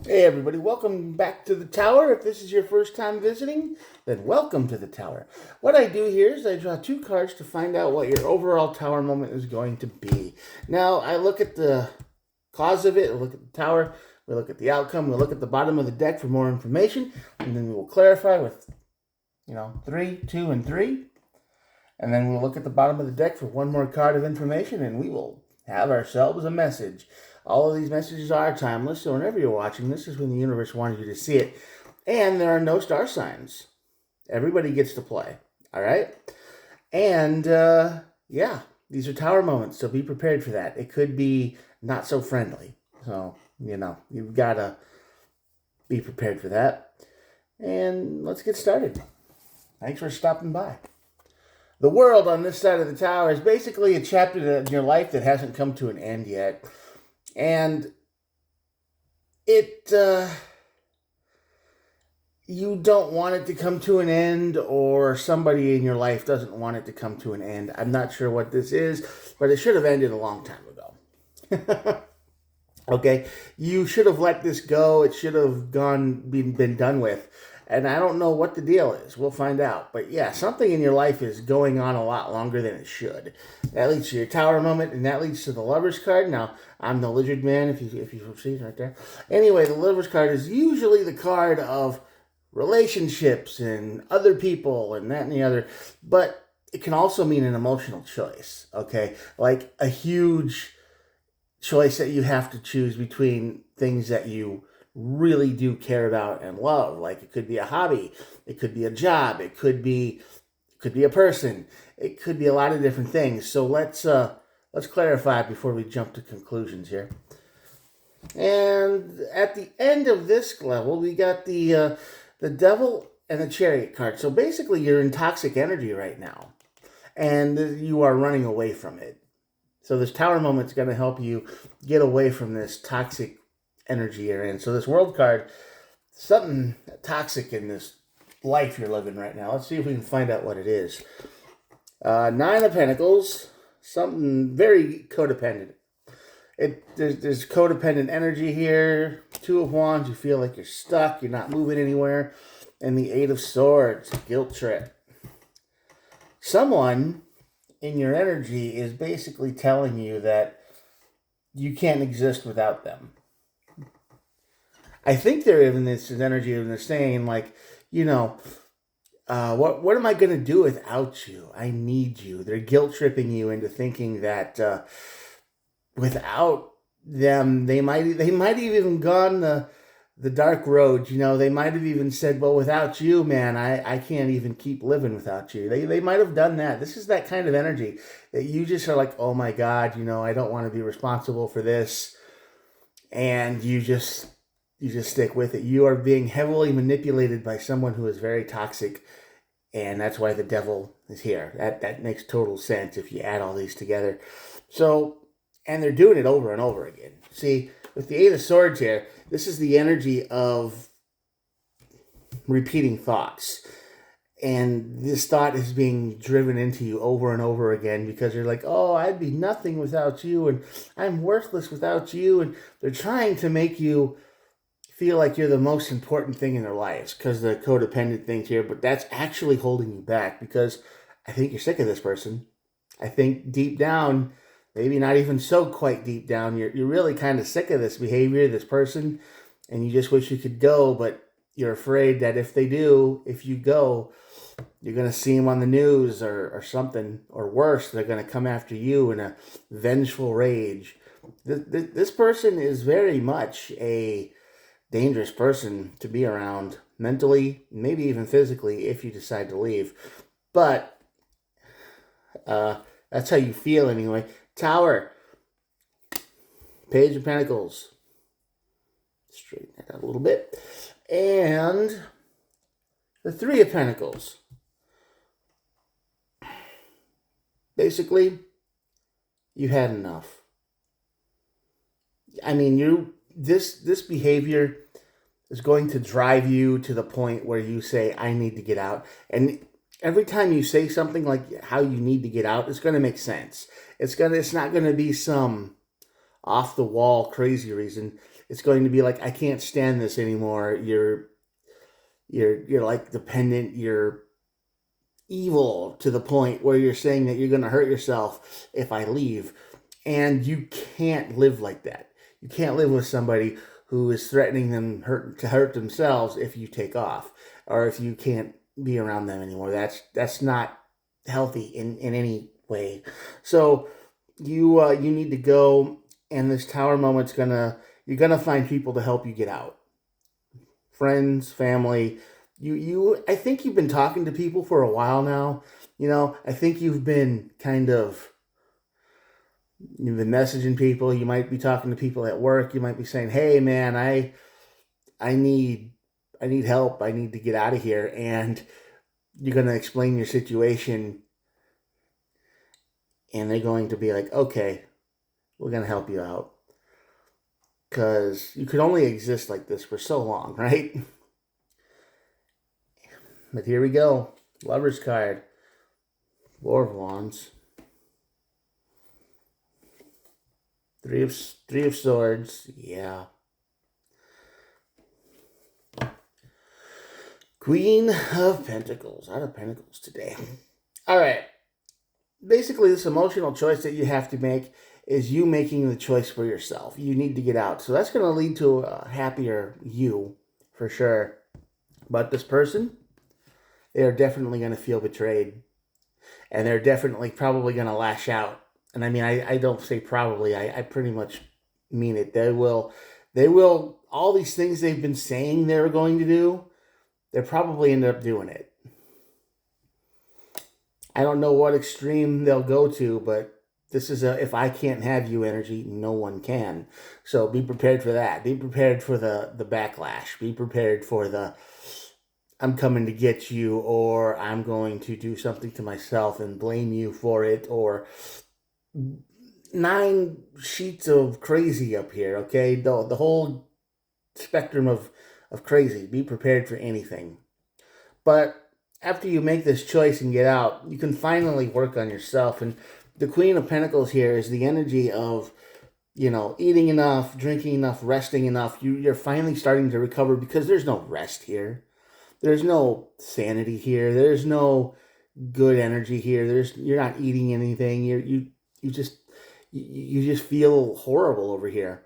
Hey everybody, welcome back to the tower. If this is your first time visiting, then welcome to the tower. What I do here is I draw two cards to find out what your overall tower moment is going to be. Now, I look at the cause of it, I look at the tower, we look at the outcome, we look at the bottom of the deck for more information, and then we will clarify with, 3, 2, and 3. And then we'll look at the bottom of the deck for one more card of information, and we will have ourselves a message. All of these messages are timeless, so whenever you're watching, this is when the universe wanted you to see it. And there are no star signs. Everybody gets to play. All right? And, yeah, these are tower moments, so be prepared for that. It could be not so friendly. So, you've got to be prepared for that. And let's get started. Thanks for stopping by. The world on this side of the tower is basically a chapter in your life that hasn't come to an end yet. And you don't want it to come to an end, or somebody in your life doesn't want it to come to an end. I'm not sure what this is, but it should have ended a long time ago. Okay? You should have let this go. It should have been done with. And I don't know what the deal is. We'll find out. But yeah, something in your life is going on a lot longer than it should. That leads to your tower moment, and that leads to the Lover's card. Now, I'm the Lizard Man, if you see it right there. Anyway, the Lover's card is usually the card of relationships and other people and that and the other. But it can also mean an emotional choice, okay? Like a huge choice that you have to choose between things that you really do care about and love. Like it could be a hobby, it could be a job, it could be a person, it could be a lot of different things. So let's clarify before we jump to conclusions here. And at the end of this level, we got the Devil and the Chariot card. So basically, you're in toxic energy right now, and you are running away from it. So this tower moment is going to help you get away from this toxic energy you're in. So this world card, something toxic in this life you're living right now. Let's see if we can find out what it is. Nine of Pentacles, something very codependent. There's codependent energy here. Two of Wands, you feel like you're stuck, you're not moving anywhere. And the Eight of Swords, guilt trip. Someone in your energy is basically telling you that you can't exist without them. I think they're in this energy and they're saying, like, what am I going to do without you? I need you. They're guilt tripping you into thinking that without them, they might have even gone the dark road. They might have even said, well, without you, man, I can't even keep living without you. They might have done that. This is that kind of energy that you just are like, oh my God, I don't want to be responsible for this. And you just stick with it. You are being heavily manipulated by someone who is very toxic, and that's why the Devil is here. That makes total sense if you add all these together. So, and they're doing it over and over again. See, with the Eight of Swords here, this is the energy of repeating thoughts. And this thought is being driven into you over and over again because you're like, oh, I'd be nothing without you, and I'm worthless without you. And they're trying to make you feel like you're the most important thing in their lives because the codependent things here, but that's actually holding you back because I think you're sick of this person. I think deep down, maybe not even so quite deep down, you're really kind of sick of this behavior, this person, and you just wish you could go, but you're afraid that if you go, you're going to see them on the news or something, or worse, they're going to come after you in a vengeful rage. This person is very much a dangerous person to be around mentally, maybe even physically, if you decide to leave. But that's how you feel anyway. Tower, Page of Pentacles. Straighten that out a little bit. And the Three of Pentacles. Basically, you had enough. I mean, this behavior is going to drive you to the point where you say, I need to get out. And every time you say something like how you need to get out, it's going to make sense. It's not going to be some off the wall crazy reason. It's going to be like, I can't stand this anymore. You're like dependent. You're evil to the point where you're saying that you're going to hurt yourself if I leave. And you can't live like that. You can't live with somebody who is threatening them to hurt themselves if you take off, or if you can't be around them anymore. That's not healthy in any way. So you need to go, and this tower moment's you're gonna find people to help you get out. Friends, family. I think you've been talking to people for a while now. I think you've been you've been messaging people. You might be talking to people at work. You might be saying, "Hey, man, I need help. I need to get out of here." And you're gonna explain your situation, and they're going to be like, "Okay, we're gonna help you out," because you could only exist like this for so long, right? But here we go. Lover's card. Four of Wands. Three of Swords. Yeah. Queen of Pentacles. Out of Pentacles today. All right. Basically, this emotional choice that you have to make is you making the choice for yourself. You need to get out. So that's going to lead to a happier you, for sure. But this person, they are definitely going to feel betrayed. And they're definitely probably going to lash out. And I mean, I don't say probably. I pretty much mean it. They will, all these things they've been saying they were going to do, they'll probably end up doing it. I don't know what extreme they'll go to, but this is if I can't have you energy, no one can. So be prepared for that. Be prepared for the backlash. Be prepared for the I'm coming to get you, or I'm going to do something to myself and blame you for it, or 9 sheets of crazy up here, okay? The whole spectrum of crazy. Be prepared for anything. But after you make this choice and get out, you can finally work on yourself. And the Queen of Pentacles here is the energy of, eating enough, drinking enough, resting enough. You're finally starting to recover, because there's no rest here. There's no sanity here. There's no good energy here. You're not eating anything. You just feel horrible over here.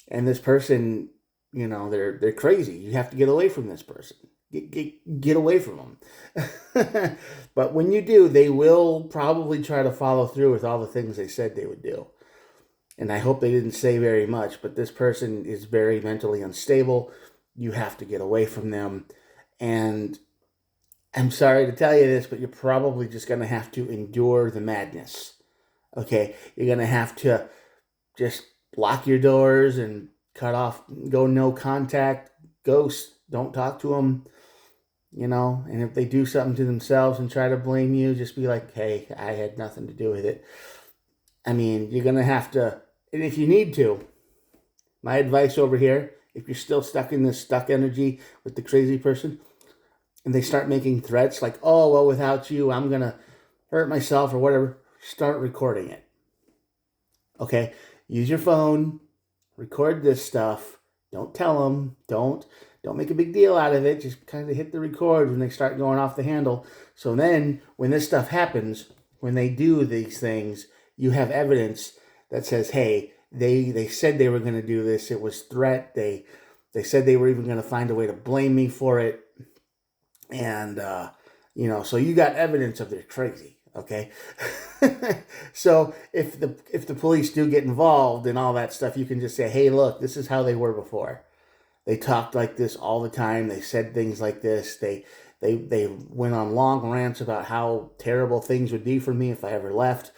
And this person, they're crazy. You have to get away from this person. Get away from them. But when you do, they will probably try to follow through with all the things they said they would do. And I hope they didn't say very much, but this person is very mentally unstable. You have to get away from them. And I'm sorry to tell you this, but you're probably just going to have to endure the madness. Okay? You're going to have to just lock your doors and cut off, go no contact, ghost, don't talk to them, and if they do something to themselves and try to blame you, just be like, hey, I had nothing to do with it. I mean, you're going to have to, and if you need to, my advice over here, if you're still stuck in this stuck energy with the crazy person, and they start making threats like, oh, well, without you, I'm going to hurt myself or whatever, start recording it. Okay? Use your phone, record this stuff. Don't tell them. Don't make a big deal out of it. Just kind of hit the record when they start going off the handle. So then when this stuff happens, when they do these things, you have evidence that says, hey, they said they were going to do this. It was threat. They said they were even going to find a way to blame me for it. And, so you got evidence of they're crazy. Okay. So if the police do get involved and all that stuff, you can just say, hey, look, this is how they were before. They talked like this all the time. They said things like this. They went on long rants about how terrible things would be for me if I ever left.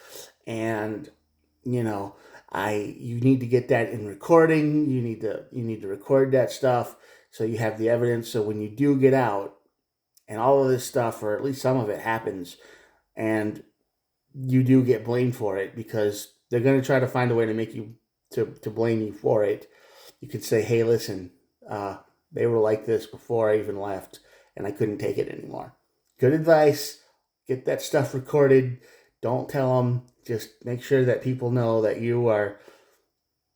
And, you need to get that in recording. You need to record that stuff so you have the evidence. So when you do get out and all of this stuff, or at least some of it happens, and you do get blamed for it, because they're going to try to find a way to make you to blame you for it. You could say, hey, listen, they were like this before I even left, and I couldn't take it anymore. Good advice. Get that stuff recorded. Don't tell them. Just make sure that people know that you are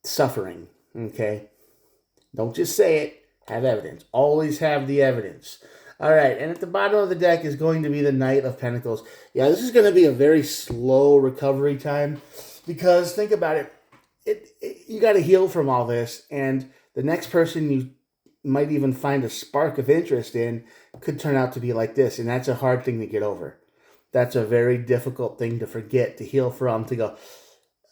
suffering. Okay? Don't just say it. Have evidence. Always have the evidence. All right, and at the bottom of the deck is going to be the Knight of Pentacles. Yeah, this is going to be a very slow recovery time because think about it. You got to heal from all this, and the next person you might even find a spark of interest in could turn out to be like this, and that's a hard thing to get over. That's a very difficult thing to forget, to heal from, to go,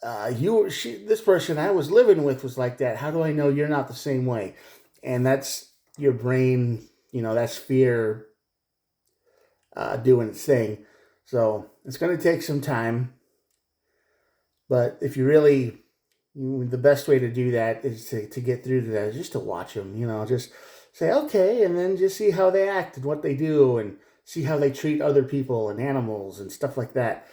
this person I was living with was like that. How do I know you're not the same way? And that's your brain, that's fear doing its thing. So it's going to take some time. But if you really, the best way to do that is to get through to that is just to watch them, just say, okay, and then just see how they act and what they do and see how they treat other people and animals and stuff like that.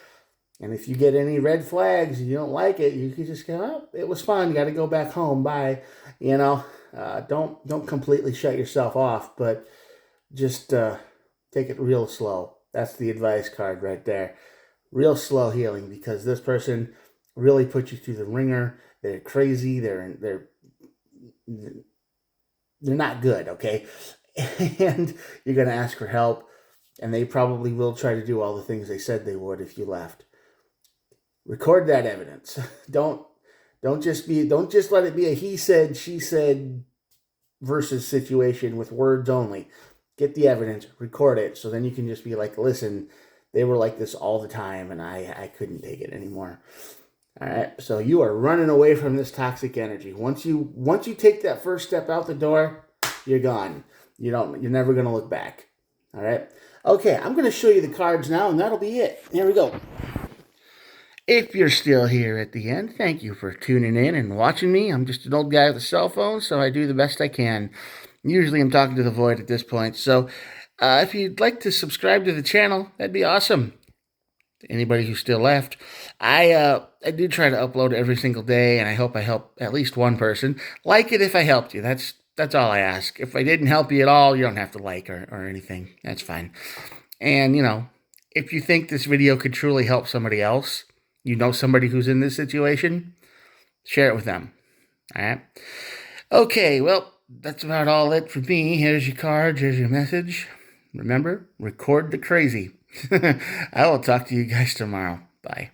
And if you get any red flags and you don't like it, you can just go, oh, it was fun. Got to go back home. Bye. Don't completely shut yourself off, but just take it real slow. That's the advice card right there. Real slow healing, because this person really put you through the ringer. They're crazy. They're not good, okay? And you're going to ask for help, and they probably will try to do all the things they said they would if you left. Record that evidence. Don't just let it be a he said, she said versus situation with words only. Get the evidence, record it, so then you can just be like, listen, they were like this all the time, and I couldn't take it anymore. All right, so you are running away from this toxic energy. Once you take that first step out the door, you're gone. You're never gonna look back. All right. Okay, I'm gonna show you the cards now, and that'll be it. Here we go. If you're still here at the end, thank you for tuning in and watching me. I'm just an old guy with a cell phone, so I do the best I can. Usually I'm talking to the void at this point. So if you'd like to subscribe to the channel, that'd be awesome. Anybody who's still left, I do try to upload every single day, and I hope I help at least one person. Like it if I helped you. That's all I ask. If I didn't help you at all, you don't have to like or anything. That's fine. And, if you think this video could truly help somebody else, somebody who's in this situation, share it with them. All right? Okay, well, that's about all it for me. Here's your card. Here's your message. Remember, record the crazy. I will talk to you guys tomorrow. Bye.